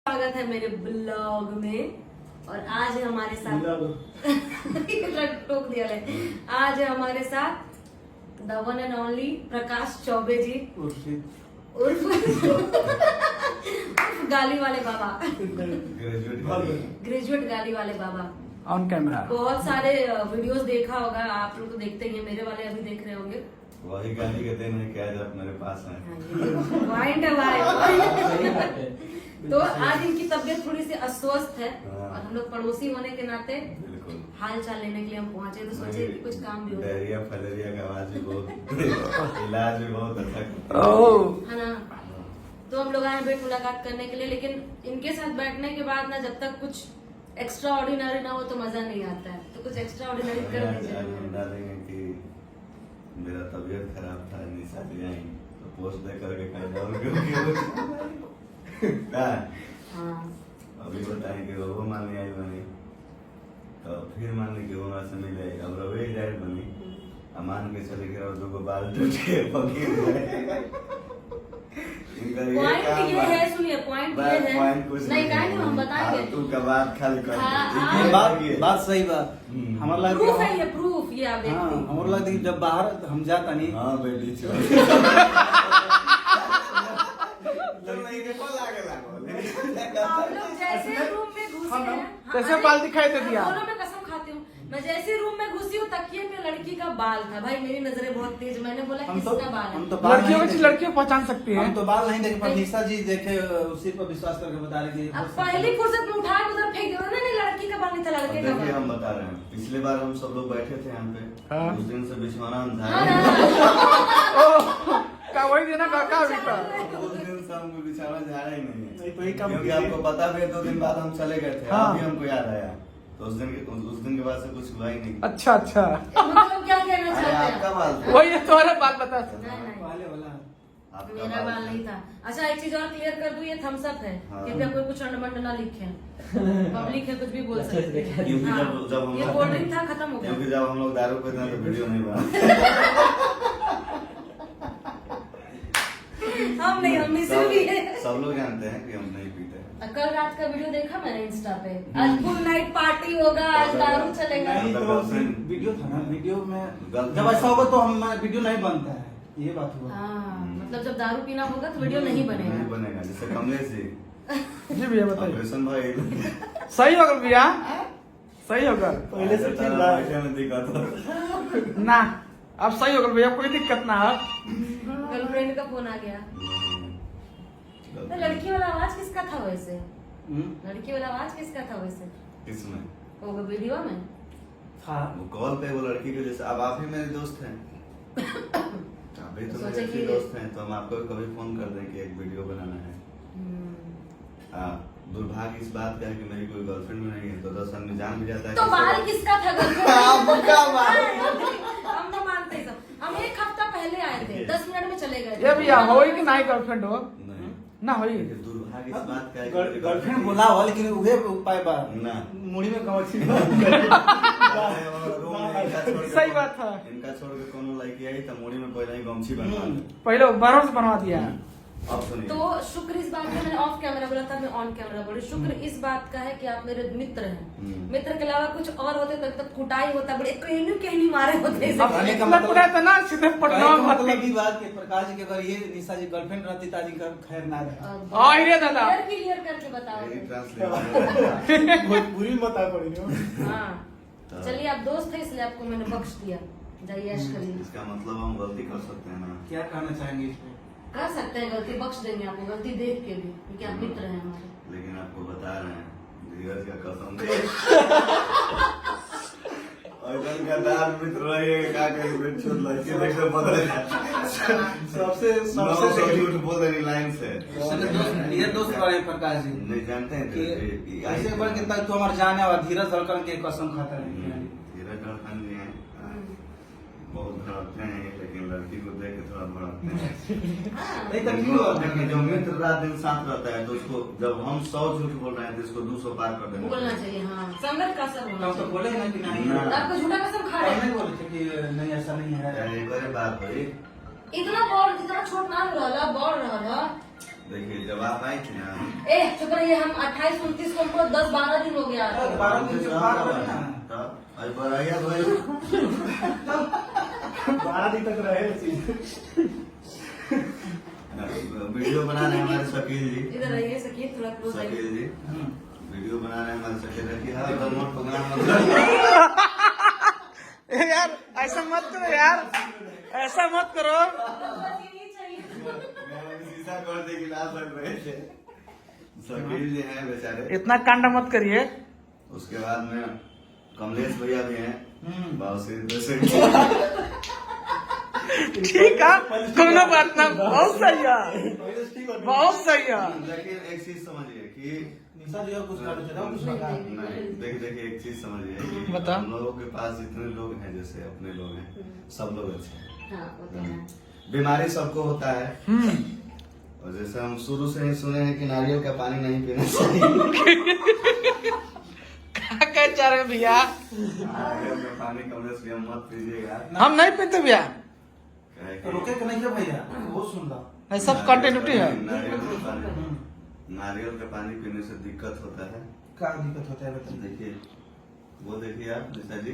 स्वागत है मेरे ब्लॉग में। और आज है हमारे साथ टोक दिया है। आज है हमारे साथ द वन एंड ओनली प्रकाश चौबे जी उर्फ गाली वाले बाबा, ग्रेजुएट गाली वाले बाबा ऑन कैमरा। बहुत सारे वीडियोस देखा होगा आप लोग, तो देखते ही हैं, मेरे वाले अभी देख रहे होंगे। वही गाली के दिन है क्या जब मेरे पास है पॉइंट है भाई। तो आज इनकी तबीयत थोड़ी सी अस्वस्थ है और हम लोग पड़ोसी होने के नाते हाल चाल लेने के लिए हम पहुंचे, तो सोचे कि कुछ काम भी हो। डायरिया फलेरिया का आवाज भी बहुत इलाज भी बहुत अच्छा है ना। तो हम लोग आए बैठ मुलाकात करने के लिए, लेकिन इनके साथ बैठने के बाद ना जब तक कुछ एक्स्ट्रा ऑर्डिनरी ना हो तो मजा नहीं आता है। तो कुछ एक्स्ट्रा ऑर्डिनरी कर दीजिए। डालेंगे कि मेरा तबीयत खराब था, निशा जी आई तो पोस्ट दे करके कहीं जाओगे अभी बताएं कि वो मानने आई बनी, तो फिर मानने की वो से मिले, अब रवे जाए बनी, मान के चले गए और दो बाल टूट के फकीर पॉइंट ये है, सुनिए पॉइंट ये है, नहीं कहेंगे हम बताएंगे तू का बात खाली कर बात सही बात हमारा लग प्रूफ है, ये प्रूफ ये आप देखो। हमारा लग जब बाहर हम जाता नहीं। हाँ बेटी आप लोग जैसे रूम में घुसे हैं, कैसे बाल दिखाई दे दिया? दोनों में कसम खाती हूँ, मैं जैसे रूम में घुसी हूँ तकिए पे लड़की का बाल था। भाई मेरी नजरें बहुत तेज, मैंने बोला किसका बाल है। लड़कियों में लड़कियों पहचान सकती है। हम तो बाल नहीं देखे, पर निशा जी देखे, उसी पर विश्वास करके बता रहे कि अब पहली फुर्सत में उठा के उधर फेंक दिया। नहीं लड़की का बाल नहीं था, लड़के का देखिए बाल। हम बता रहे हैं, पिछले बार हम सब लोग बैठे थे यहाँ पे, उस दिन से बिछवाना हम का वही देना काका अभी तक उस दिन से हमको बिछाना झाड़ा ही नहीं है, तो ही काम क्योंकि आपको पता भी है 2 दिन बाद हम चले गए थे। हाँ। अभी हमको याद आया, तो उस दिन के बाद से कुछ हुआ ही नहीं। अच्छा अच्छा मतलब क्या कहना अरे चाहते आपका हैं? बाल था। वही तुम्हारा बात बता। नहीं, वाले वाला आपका मेरा बाल नहीं था। अच्छा एक चीज और क्लियर कर दूं, ये थम्स अप है, हाँ। कृपया कोई कुछ अंडमंड ना लिखे। पब्लिक है, कुछ भी बोल सकते हैं। क्योंकि हाँ, जब हम ये लोग कोल्ड ड्रिंक था, खत्म हो क्योंकि गया। जब हम लोग दारू पीते हैं तो वीडियो नहीं बना। हम नहीं, हम मिस भी है। सब लोग जानते हैं कि हम नहीं पीते हैं। कल रात का वीडियो देखा मैंने इंस्टा पे, आज फुल नाइट पार्टी होगा, आज दारू चलेगा। नहीं तो वीडियो था ना, वीडियो में जब ऐसा होगा तो हम वीडियो नहीं बनता है, ये बात हुआ। हाँ, मतलब जब दारू पीना होगा तो वीडियो नहीं बनेगा। नहीं बनेगा। जैसे कमलेश जी जी भैया बताइए। ऑपरेशन भाई सही होगा भैया, सही होगा। पहले से ठीक था। बैठे में दिक्कत हो। ना अब सही होगा भैया, कोई दिक्कत ना है। गर्लफ्रेंड का फोन आ गया। तो लड़की वाला आवाज किसका था वैसे? लड़की वाला आवाज किसका था वैसे? किसमें? वो वीडियो में था वो कॉल पे वो लड़की के जैसे, अब आप ही मेरे दोस्त हैं। आप ही तो सोचे मेरे अच्छे कि- दोस्त हैं, तो हम आपको कभी फोन कर दें कि एक वीडियो बनाना है। दुर्भाग्य इस बात का है कि मेरी कोई गर्लफ्रेंड भी नहीं है, तो 10 आदमी जान भी जाता है तो कि बाल किसका था? हम तो मानते हैं सब। हम एक हफ्ता पहले आए थे, 10 मिनट में चले गए। ये भैया हो कि ना गर्लफ्रेंड हो नहीं। ना हो। ये दुर्भाग्य इस बात का है कि गर्लफ्रेंड बोला हुआ, लेकिन उहे उपाय बा ना। मुड़ी में कमची। सही बात था। इनका छोड़ के कोनो लड़की आई तो मुड़ी में पहले ही गमछी बनवा दी। पहले बारों से बनवा दिया। अब सुनिए, तो शुक्र इस बात का, मैंने ऑफ कैमरा बोला था, मैं ऑन कैमरा बोली, शुक्र इस बात का है कि आप मेरे मित्र हैं। मित्र के अलावा कुछ और होते तब तक कुटाई होता, बड़े कहनी मारे होते। अब इतना पूरा था ना सीधे पटना में मतलब ये बात कि प्रकाश जी के अगर ये निशा जी गर्लफ्रेंड रहती ताजी का खैर ना रहे। आई रे दादा। क्लियर करके बताओ। मेरी ट्रांसलेशन भोजपुरी में बता पड़ी। हाँ चलिए, आप दोस्त है इसलिए आपको मैंने बख्श दिया, जाइए ऐश करिए। इसका मतलब हम गलती कर सकते हैं ना। क्या कहना चाहेंगे इसमें? कर सकते हैं, गलती बख्श देंगे आपको, गलती देख के भी, क्योंकि आप मित्र हैं हमारे। लेकिन आपको बता रहे हैं, धीरज का कसम अगर गद्दार मित्र रहिए का कहीं छोड़ लड़की देख के बदल सबसे झूठ बोल रही लाइन से ये दोस्त रहे प्रकाश जी नहीं जानते हैं कि ऐसे बार कितना तो हमारे जाने वाला धीरज धड़कन के कसम खाता है। धीरज धड़कन जी हैं, बहुत भड़कते हैं, लेकिन लड़की को देख के थोड़ा भड़कते हैं। नहीं तो क्यों लेकिन जो मित्र रात दिन साथ रहता है तो उसको, जब हम 100 झूठ बोल रहे हैं तो इसको 200 पार कर देना बोलना चाहिए। हाँ, संगत का असर होना हम तो चाहिए। बोले ना कि नहीं, ना। आपको झूठा कसम खा रहे हम नहीं हैं। बोले थे कि नहीं ऐसा नहीं है। एक बार बात हुई, इतना बड़, इतना छोट ना रहला, बड़ रहला। देखिए जब आप आई थी ना, चुप रहिए, हम 28 29 को हमको 10-12 दिन हो गया। 12 दिन से बाहर हो ना, तब आज बढ़ाइया भाई 12 दिन तक रहे। वीडियो बना रहे हैं हमारे शकील जी। इधर रहिए सकील, थोड़ा क्लोज आइए। शकील जी वीडियो बना रहे हैं हमारे शकील जी। हाँ रिमोट प्रोग्राम मतलब यार ऐसा मत करो यार, ऐसा मत करो। बस ये नहीं चाहिए। शीशा खोल के गिलास रख रहे थे। शकील जी हैं बेचारे। इतना कांड मत करिए। उसके बाद में कमलेश भैया भी हैं। ठीक है, कोनो बात ना, बहुत सही है, बहुत सही है। लेकिन एक चीज समझिए कि निशा जी और कुछ कुछ लगा देखिए एक चीज समझिए कि बता। हम लोगों के पास जितने लोग हैं, जैसे अपने लोग हैं, सब लोग अच्छे हैं। हाँ, वो तो है। बीमारी सबको होता है, और जैसे हम शुरू से ही सुने हैं कि नारियल का पानी नहीं पीना चाहिए। क्या कह चाह रहे भैया? नारियल का पानी कमलेश भैया मत पीजिएगा। हम नहीं पीते भैया, रोके तो नहीं है भैया, बहुत सुन लो। ये सब कंटिन्यूटी है। नारियल का पानी पीने से दिक्कत होता है। क्या दिक्कत होता है बताइए। देखिए वो देखिए आप निशा जी,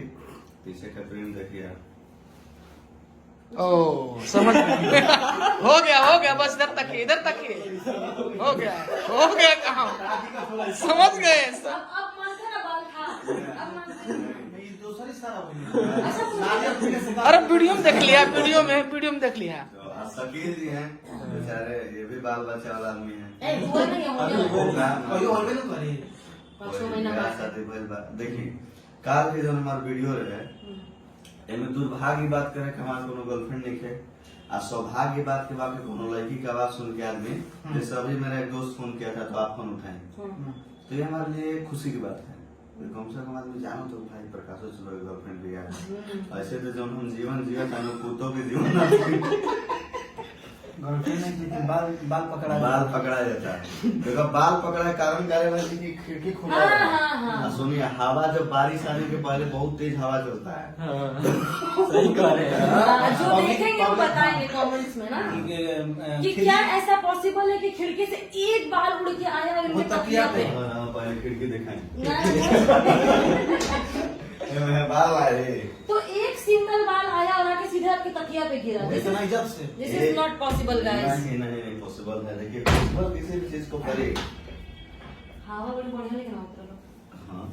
पीछे का प्रिंट देखिए आप। ओ समझ गए। हो गया, बस इधर तक ही, इधर तक ही हो गया काम, समझ गए। अब मानते ना बाल था, अब मानते नहीं, दूसरी सारा हो अरे वीडियो में देख लिया, वीडियो में देख लिया। तो शकील जी हैं बेचारे, ये भी बाल बच्चा वाला आदमी है। वो नहीं कोई और भी नहीं करे। 5 महीना बाद। शादी भइल बा। देखिए काल के जब हमार वीडियो रहे, एमे दुर्भाग्य बात करे कि हमारे कोनो गर्लफ्रेंड नहीं है, आ सौभाग्य बात के बाद कोनो लड़की की आवाज सुन के आदमी, जैसे अभी मेरा एक दोस्त फोन किया था तो आप फोन उठाए, तो ये हमारे लिए खुशी की बात है। तो कम से कम आदमी जानो तो भाई प्रकाशो चलो गर्लफ्रेंड भी यार। ऐसे तो जब हम जीवन जिया था कुत्तों के जीवन गर्लफ्रेंड नहीं, लेकिन बाल पकड़ा जाता है। देखो बाल पकड़ा है कारण कार्यवाही की खिड़की खुला हाँ, है। हाँ, हाँ। सुनिए हवा जब बारिश आने के पहले बहुत तेज हवा चलता है। सही कह रहे हैं। जो देखेंगे वो बताएंगे कमेंट्स में ना कि क्या ऐसा पॉसिबल है कि खिड़की से एक बाल उड़ के आया और वो इनके तकिया तकिया पे। हाँ, पहले खिड़की दिखाएं। ना, ये बाल आए। तो एक सिंगल बाल आया और आके सीधे आपके तकिया पे गिरा। इतना इज्जत से। This is not possible guys. नहीं पॉसिबल है। देखिए पॉसिबल किसी भी चीज को करे। हवा बड़ी बढ़िया लेकिन उतर लो। हाँ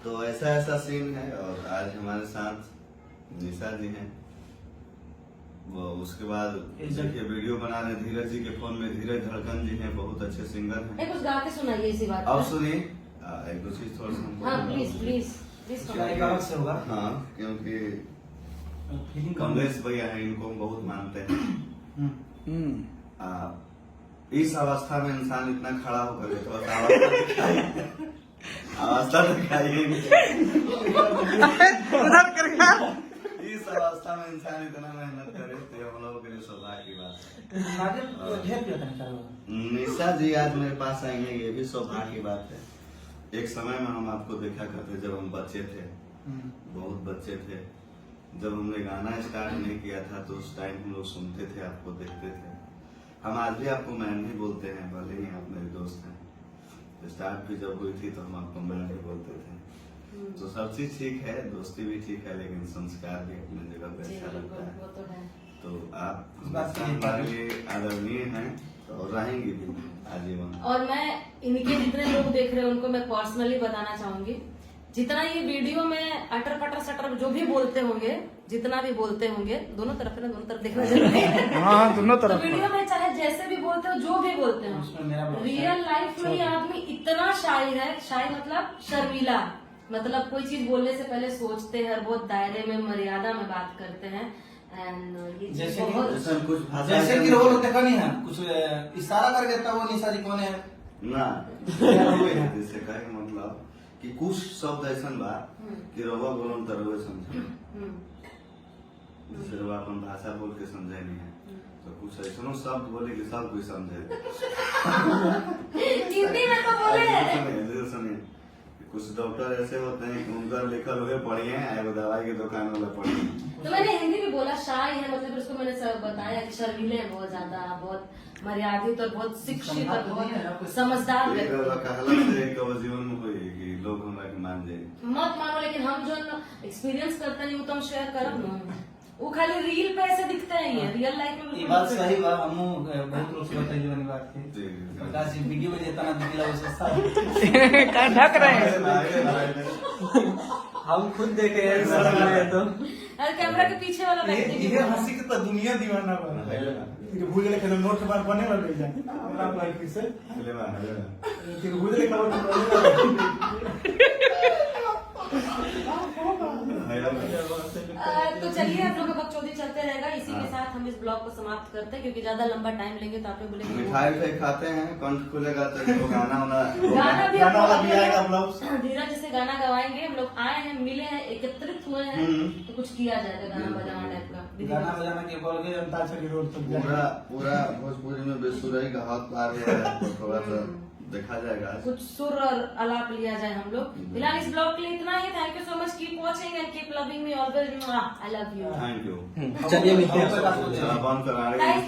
तो ऐसा सीन है। और आज हमारे साथ निशा जी हैं। वो उसके बाद देखिए वीडियो बना रहे धीरज जी के फोन में। धीरज धड़कन जी हैं, बहुत अच्छे सिंगर हैं। कुछ गा के सुनाइए इसी बात अब पे। सुनिए एक दो चीज थोड़ा सा। हाँ प्लीज प्लीज एक अलग से होगा। हाँ क्योंकि कमलेश भैया हैं, इनको हम बहुत मानते हैं। इस अवस्था में इंसान इतना खड़ा होकर तो अवस्था दिखाइए। उधर कर गया। इस अवस्था में इंसान इतना मेहनत करे तो हम लोगों के लिए सौभाग्य की बात है। निशा जी आज मेरे पास आएंगे, ये भी सौभाग्य की बात है। एक समय में हम आपको देखा करते जब हम बच्चे थे, बहुत बच्चे थे। जब हमने गाना स्टार्ट नहीं किया था तो उस टाइम हम लोग सुनते थे, आपको देखते थे। हम आज भी आपको मैम ही बोलते हैं, भले ही आप मेरे दोस्त हैं। स्टार्ट भी जब हुई थी तो हम आपको मैम ही बोलते थे। तो सब चीज ठीक है, दोस्ती भी ठीक है, लेकिन संस्कार भी अपनी जगह पे अच्छा लगता है। तो आप हमारे लिए आदरणीय हैं और रहेंगे भी आजीवन। और मैं इनके जितने लोग देख रहे हैं उनको मैं पर्सनली बताना चाहूंगी, जितना ये वीडियो में अटर पटर सटर जो भी बोलते होंगे, जितना भी बोलते होंगे, दोनों तरफ ना, दोनों तरफ देखना जरूरी है। हाँ दोनों तो तरफ। वीडियो में चाहे जैसे भी बोलते हो, जो भी बोलते हो, रियल लाइफ में ये आदमी इतना शाय है। शाय मतलब शर्मीला, मतलब कोई चीज बोलने से पहले सोचते हैं, बहुत दायरे में मर्यादा में बात करते हैं। एंड ये जैसे चीज बहुत कुछ भाषा जैसे कि रोल देखा नहीं है, कुछ इशारा कर देता वो निशा जी कौन है ना जैसे कहे मतलब कि कुछ शब्द ऐसा बा कि रवा बोलम तरवे समझे, जैसे रवा अपन भाषा बोल के समझे नहीं है, तो कुछ ऐसा शब्द बोले कि सब कोई समझे। हिंदी में तो बोले। सुनिए कुछ डॉक्टर ऐसे होते हैं कि उनका लिखल हुए पढ़िए एगो दवाई की दुकान वाला पढ़िए। तो मैंने हिंदी में बोला शाय है, मतलब उसको मैंने सब बताया कि शर्मीले हैं बहुत ज्यादा, बहुत मर्यादित और बहुत शिक्षित और बहुत समझदार एक व्यक्ति। बार कहला से एक बार जीवन में हुई कि लोग हमरा के मान जाए। मत मानो, लेकिन हम जो एक्सपीरियंस करते हैं वो तो हम शेयर करब ना। वो खाली रील पे ऐसे दिखते हैं, ये रियल लाइफ में ये बिल्कुल बात दूसरे सही बा। हम बहुत लोग से बताइए वाली बात थी। जी। प्रकाश जी वीडियो में जितना दिखला वो सस्ता क्या ढक रहे हैं? हम खुद देखे हैं सर में तो और कैमरा के पीछे वाला व्यक्ति भी ये बोला। हंसी के तो दुनिया दीवाना बना है। भूल गए कि नोट बार बने वाला ले जाए हमरा लाइफ से कि भूल गए तो चलिए आप लोग का बकचोदी चलते रहेगा। इसी के साथ हम इस ब्लॉग को समाप्त करते हैं, क्योंकि ज्यादा लंबा टाइम लेंगे तो आप लोग बोलेंगे मिठाई उठाई खाते हैं, कंठ खुलेगा तो गाना वाना गाना भी गाना वाला आप भी लोग आएगा ब्लॉग्स। धीरज जैसे गाना गवाएंगे। हम लोग आए हैं, मिले हैं, एकत्रित हुए हैं, तो कुछ किया जाएगा गाना बजाना टाइप का। गाना बजाना के बोल गए अंताक्षरी रोड तक पूरा पूरा भोजपुरी में बेसुराई का हाथ पार हुआ है, तो थोड़ा सा देखा जाएगा। कुछ सुर और आलाप लिया जाए हम लोग। फिलहाल इस ब्लॉग के लिए इतना ही। Thank you so much, keep watching and keep loving me always. I love you. Thank you. चलिए मिलते हैं। बंद करा रहे हैं।